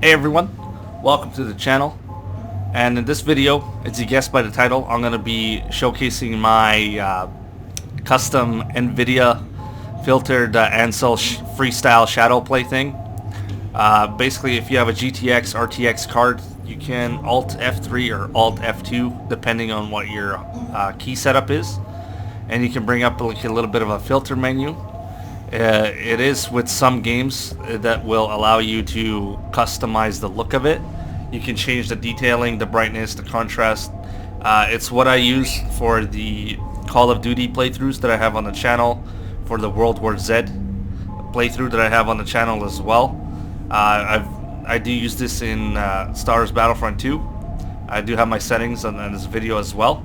Hey everyone, welcome to the channel, and in this video, as you guessed by the title, I'm going to be showcasing my custom NVIDIA filtered Ansel freestyle shadow play thing. Basically, if you have a GTX RTX card, you can Alt F3 or Alt F2 depending on what your key setup is, and you can bring up like a little bit of a filter menu. It is with some games that will allow you to customize the look of it. You can change the detailing, the brightness, the contrast. It's what I use for the Call of Duty playthroughs that I have on the channel, for the World War Z playthrough that I have on the channel as well. I do use this in Star Wars Battlefront 2. I do have my settings on this video as well.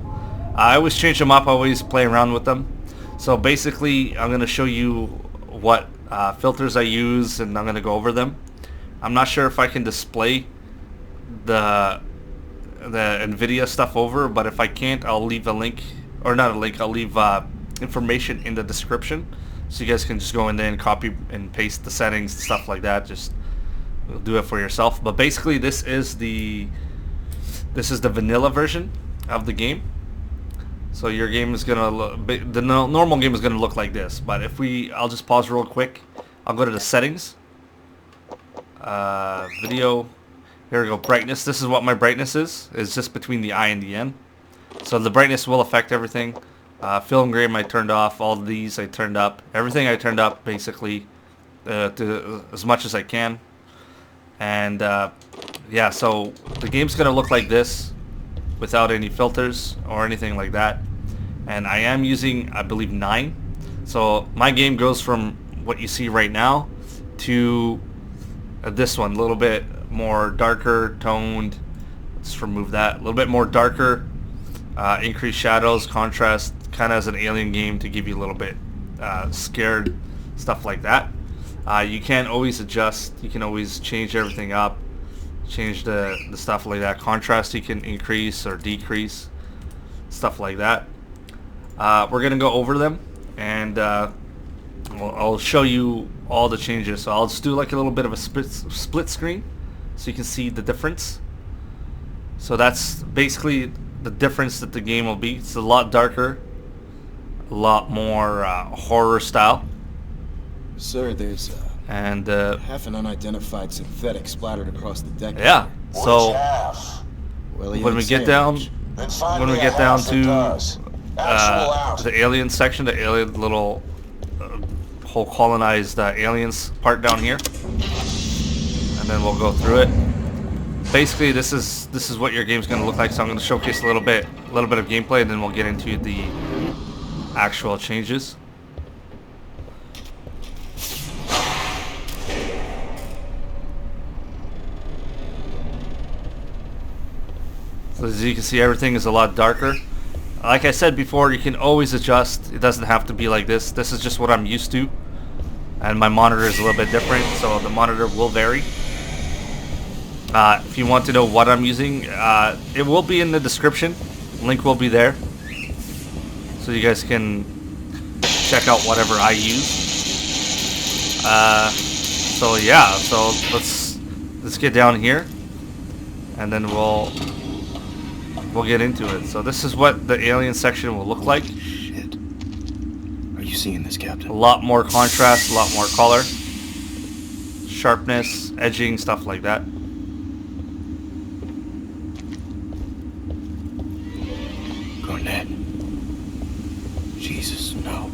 I always change them up, I always play around with them. So basically, I'm going to show you what filters I use, and I'm going to go over them. I'm not sure if I can display the NVIDIA stuff over, but if I can't, I'll leave a link, or not a link, I'll leave information in the description, so you guys can just go in there and copy and paste the settings and stuff like that. Just do it for yourself. But basically, this is the vanilla version of the game. So your game is gonna look, the normal game is gonna look like this. But if I'll just pause real quick. I'll go to the settings, video. Here we go. Brightness. This is what my brightness is. It's just between the I and the N. So the brightness will affect everything. Film grain I turned off. All of these I turned up. Everything I turned up basically to as much as I can. And yeah, so the game's gonna look like this, without any filters or anything like that. And I am using, I believe, 9. So my game goes from what you see right now to this one, a little bit more darker toned. Let's remove that. A little bit more darker, increased shadows, contrast, kind of as an alien game to give you a little bit scared, stuff like that. You can always adjust, you can always change everything up, change the stuff like that. Contrast you can increase or decrease, stuff like that. We're gonna go over them, and I'll show you all the changes. So I'll just do like a little bit of a split screen so you can see the difference. So that's basically the difference that the game will be. It's a lot darker, a lot more horror style. Sir, there's and half an unidentified synthetic splattered across the deck. Yeah. So well, when we get down to the alien section, the alien little whole colonized aliens part down here, and then we'll go through it. Basically, this is what your game's going to look like. So I'm going to showcase a little bit of gameplay, and then we'll get into the actual changes. So as you can see, everything is a lot darker. Like I said before, you can always adjust. It doesn't have to be like this. This is just what I'm used to. And my monitor is a little bit different, so the monitor will vary. If you want to know what I'm using, it will be in the description. Link will be there, so you guys can check out whatever I use. So yeah, so let's get down here, and then we'll get into it. So this is what the alien section will look like. Shit. Are you seeing this, Captain? A lot more contrast, a lot more color, sharpness, edging, stuff like that. Garnett. Jesus, no.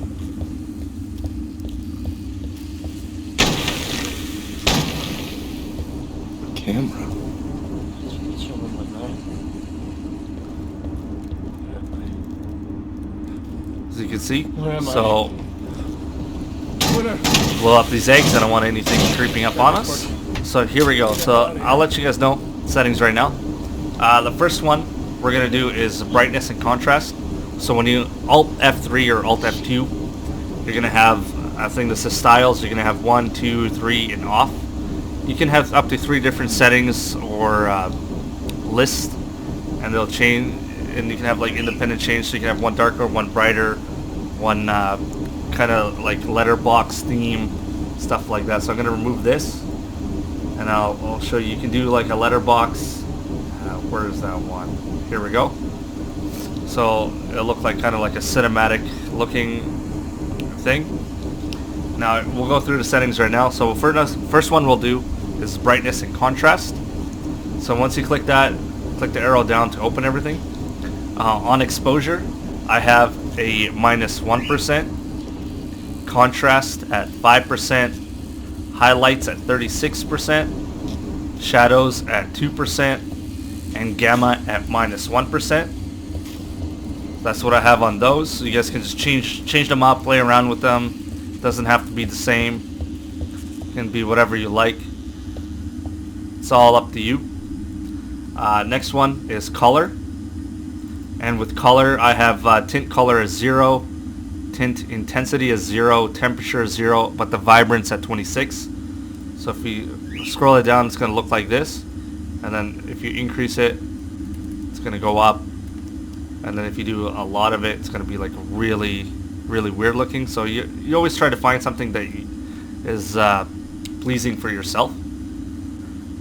Camera. As you can see, so blow up these eggs. I don't want anything creeping up on us. So here we go. So I'll let you guys know settings right now. The first one we're gonna do is brightness and contrast. So when you Alt F3 or Alt F2, you're gonna have, I think this is styles. You're gonna have 1, 2, 3, and off. You can have up to 3 different settings or list, and they'll change. And you can have like independent change, so you can have one darker, one brighter, one kind of like letterbox theme, stuff like that. So I'm going to remove this, and And I'll show you. You can do like a letterbox. Where is that one? Here we go. So it'll look like kind of like a cinematic looking thing. Now we'll go through the settings right now. So first one we'll do is brightness and contrast. So once you click that, click the arrow down to open everything. On exposure, I have a -1%, contrast at 5%, highlights at 36%, shadows at 2%, and gamma at -1%. That's what I have on those. So you guys can just change them up, play around with them. Doesn't have to be the same. It can be whatever you like. It's all up to you. Next one is color. And with color, I have tint color as 0, tint intensity is 0, temperature is 0, but the vibrance at 26. So if you scroll it down, it's going to look like this. And then if you increase it, it's going to go up. And then if you do a lot of it, it's going to be like really, really weird looking. So you always try to find something that is pleasing for yourself.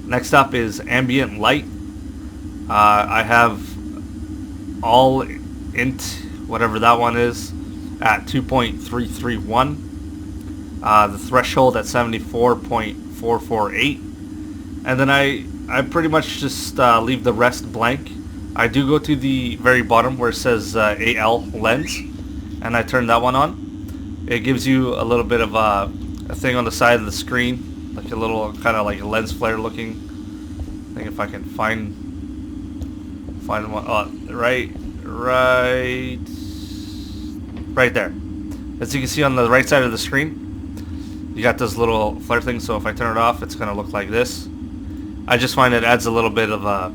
Next up is ambient light. I have all int, whatever that one is, at 2.331. The threshold at 74.448. And then I pretty much just leave the rest blank. I do go to the very bottom where it says AL lens, and I turn that one on. It gives you a little bit of a thing on the side of the screen, like a little kind of like a lens flare looking. I think if I can find one, right there. As you can see on the right side of the screen, you got this little flare thing. So if I turn it off, it's gonna look like this. I just find it adds a little bit of a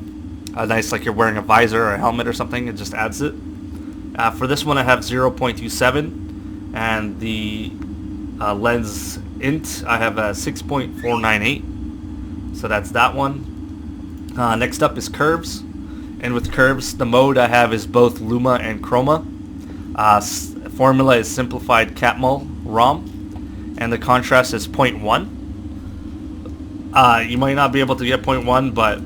nice, like you're wearing a visor or a helmet or something. It just adds it. For this one, I have 0.27, and the lens int I have a 6.498. So that's that one. Next up is curves. And with curves, the mode I have is both Luma and Chroma. Formula is simplified Catmull ROM, and the contrast is 0.1. You might not be able to get 0.1, but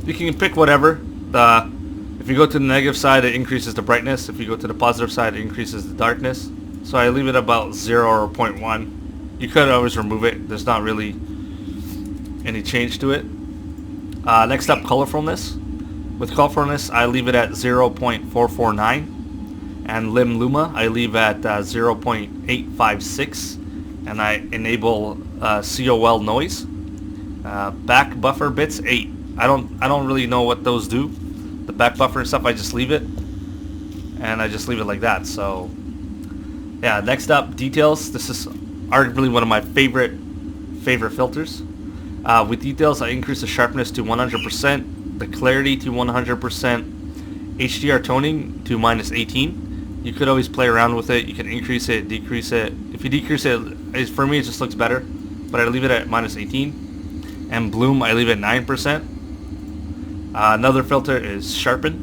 you can pick whatever. If you go to the negative side, it increases the brightness. If you go to the positive side, it increases the darkness. So I leave it about 0 or 0.1. You could always remove it. There's not really any change to it. Next up, colorfulness. With colorfulness, I leave it at 0.449, and lim luma I leave at 0.856, and I enable COL noise. Back buffer bits 8. I don't really know what those do. The back buffer and stuff, I just leave it, and I just leave it like that. So yeah. Next up, details. This is arguably one of my favorite filters. With details, I increase the sharpness to 100%. The clarity to 100%, HDR toning to -18. You could always play around with it. You can increase it, decrease it. If you decrease it, for me it just looks better, but I leave it at -18. And bloom, I leave it at 9%. Another filter is sharpen.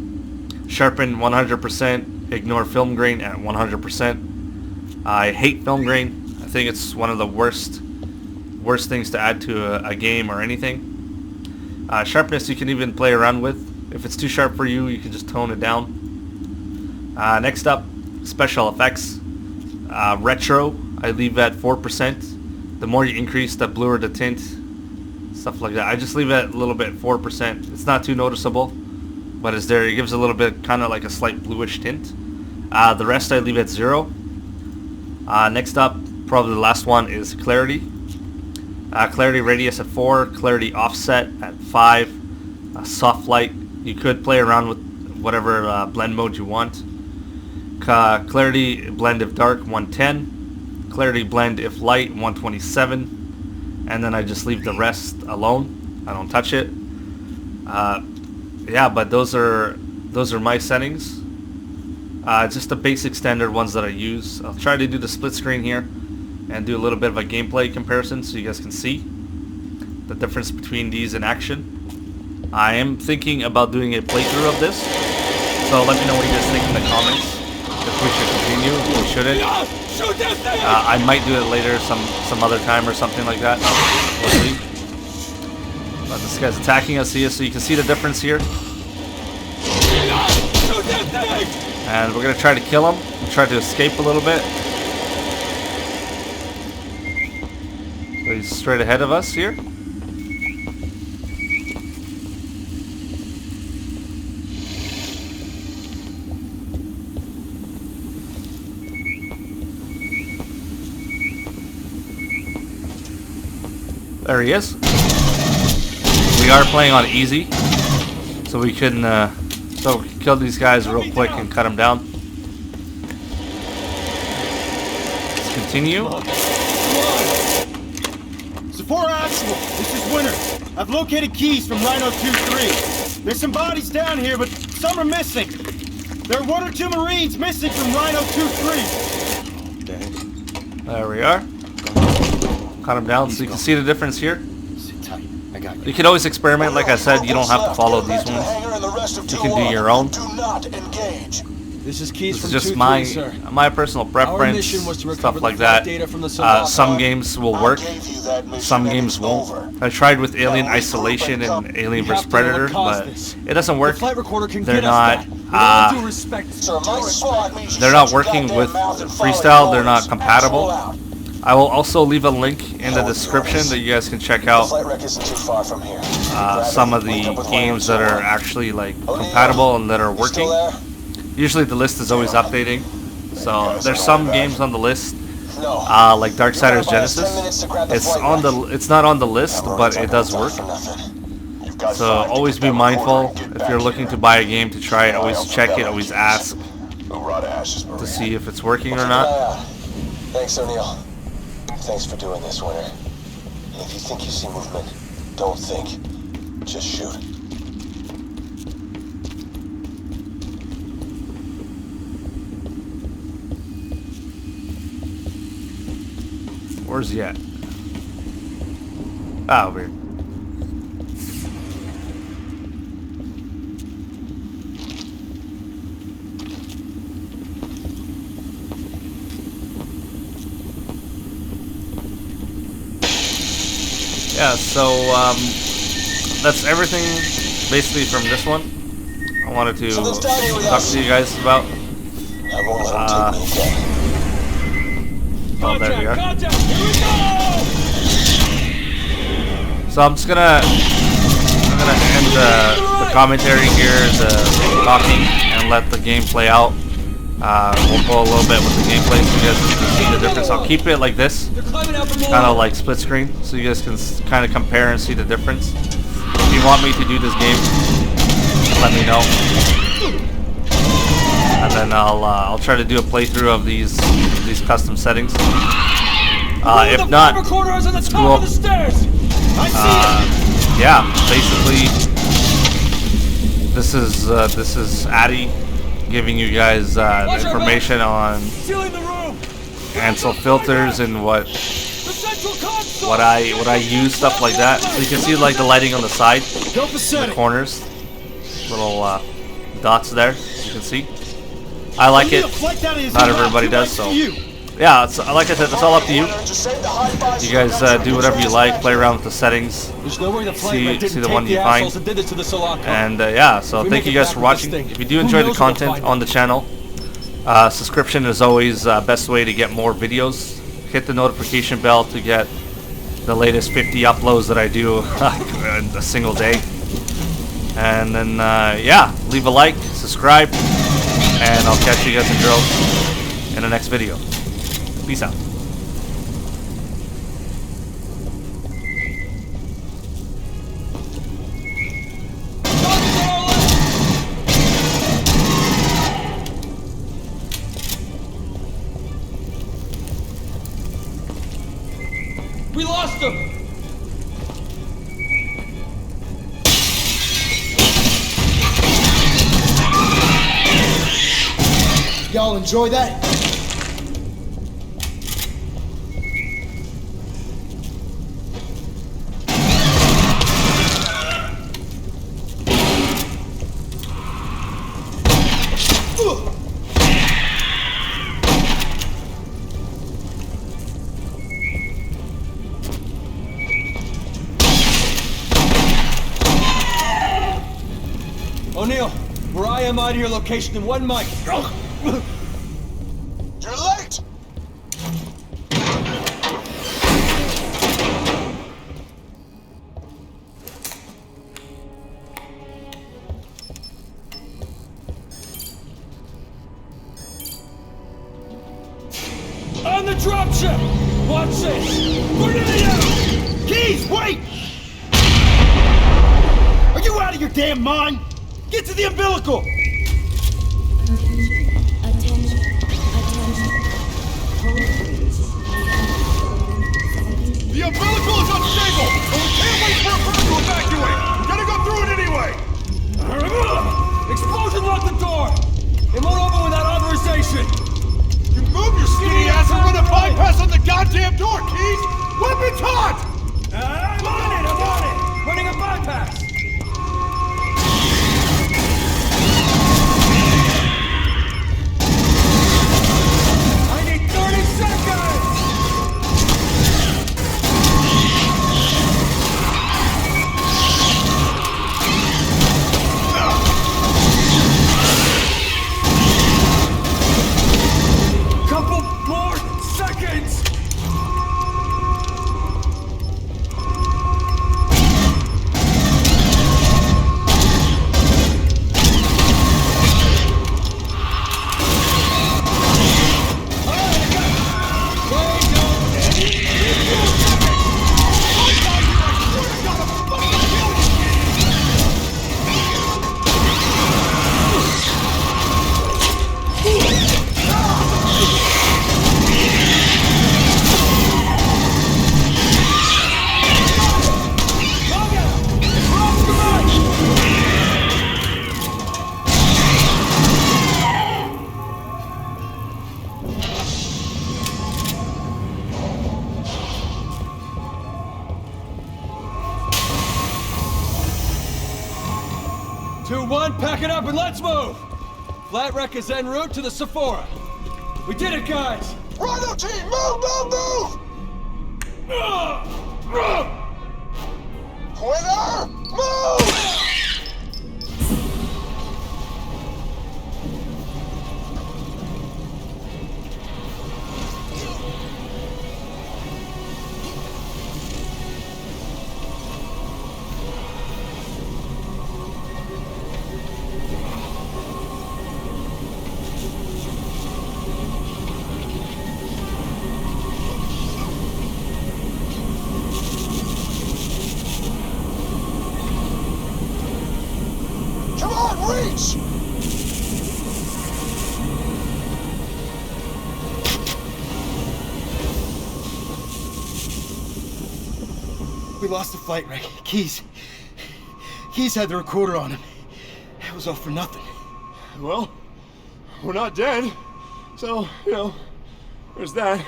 Sharpen 100%, ignore film grain at 100%. I hate film grain. I think it's one of the worst things to add to a game or anything. Sharpness you can even play around with. If it's too sharp for you, you can just tone it down. Next up, special effects. Retro, I leave at 4%. The more you increase, the bluer the tint, stuff like that. I just leave it a little bit, 4%. It's not too noticeable, but it's there. It gives a little bit, kind of like a slight bluish tint. The rest I leave at 0. Next up, probably the last one, is clarity. Clarity radius at 4, clarity offset at 5, soft light. You could play around with whatever blend mode you want. Clarity blend if dark 110, clarity blend if light 127, and then I just leave the rest alone. I don't touch it. Yeah, but those are my settings. Just the basic standard ones that I use. I'll try to do the split screen here and do a little bit of a gameplay comparison so you guys can see the difference between these in action. I am thinking about doing a playthrough of this, so let me know what you guys think in the comments. If we should continue, if we shouldn't. I might do it later some other time or something like that. We'll see. This guy's attacking us here, so you can see the difference here. And we're gonna try to kill him. We'll try to escape a little bit. So he's straight ahead of us here. There he is. We are playing on easy, so we can kill these guys real quick and cut them down. Let's continue. Support actual. This is Winter. I've located keys from Rhino 2-3. There's some bodies down here, but some are missing. There are 1 or 2 Marines missing from Rhino 2-3. There we are. Cut them down so you can see the difference here. Sit tight. I got you. You can always experiment, like I said. You don't have to follow these ones. You can do your own. This is keys This from is just 2-3, sir. my personal preference, mission was to recover stuff the like flight that. data from the Solana. Some games will work, some games won't. I tried with Alien Isolation and Alien vs Predator, but it doesn't work. The flight recorder can They're get not. us that. With all due respect, They're not working with freestyle. They're not compatible. I will also leave a link in the description that you guys can check out some of the games that are actually like compatible and that are working. Usually the list is always updating, so there's some games on the list, like Darksiders Genesis. It's not on the list, but it does work. So always be mindful if you're looking to buy a game to try it. Always check it. Always ask to see if it's working or not. Thanks, O'Neill. Thanks for doing this, Winter. And if you think you see movement, don't think. Just shoot. Where's he at? Ah, weird. Yeah, so that's everything basically from this one. I wanted to talk to you guys about. Oh, there we are. So I'm gonna end the commentary here, the talking, and let the game play out. We'll go a little bit with the gameplay so you guys can see the difference. I'll keep it like this, kind of like split screen, so you guys can kind of compare and see the difference. If you want me to do this game, let me know, and then I'll try to do a playthrough of these custom settings. If not, it's cool. Yeah, basically, this is Addy giving you guys information on Ansel filters and what I use, stuff like that. So you can see like the lighting on the side, the corners, little dots there. You can see. I like it. Not everybody does, so yeah. It's, like I said, it's all up to you. You guys do whatever you like. Play around with the settings. See the one you find. And yeah, so thank you guys for watching. If you do enjoy the content on the channel, subscription is always best way to get more videos. Hit the notification bell to get the latest 50 uploads that I do in a single day. And then yeah, leave a like, subscribe, and I'll catch you guys and girls in the next video. Peace out. We lost him! Y'all enjoy that? O'Neill, where I am out of your location in 1 mic. You're late! On the dropship! Watch this! Grenade out! Keys, wait! Are you out of your damn mind? Get to the umbilical! Attention. The umbilical is unstable, and we can't wait for a bird to evacuate! We gotta go through it anyway! Explosion locked the door! It won't open without authorization! You move your skinny ass and run a bypass on the goddamn door, Keys! Weapons hot! I'm on it! Running a bypass! I need 30 seconds! Couple more seconds! Pack it up and let's move! Flat wreck is en route to the Sephora. We did it, guys! Rhino team, move! Winner, move! Come on, reach! We lost the flight wreck. Keys had the recorder on him. It was all for nothing. Well, we're not dead, so, you know, there's that.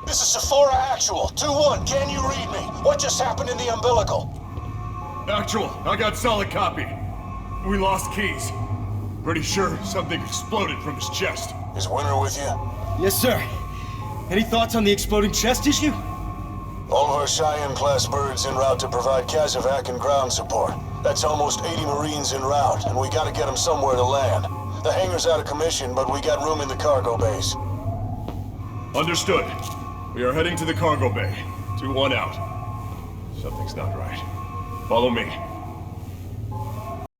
This is Sephora Actual, 2-1, can you read me? What just happened in the umbilical? Actual, I got solid copy. We lost Keys. Pretty sure something exploded from his chest. Is Winter with you? Yes, sir. Any thoughts on the exploding chest issue? All of our Cheyenne-class birds en route to provide Casevac and ground support. That's almost 80 Marines en route, and we gotta get them somewhere to land. The hangar's out of commission, but we got room in the cargo bays. Understood. We are heading to the cargo bay. 2-1 out. Something's not right. Follow me.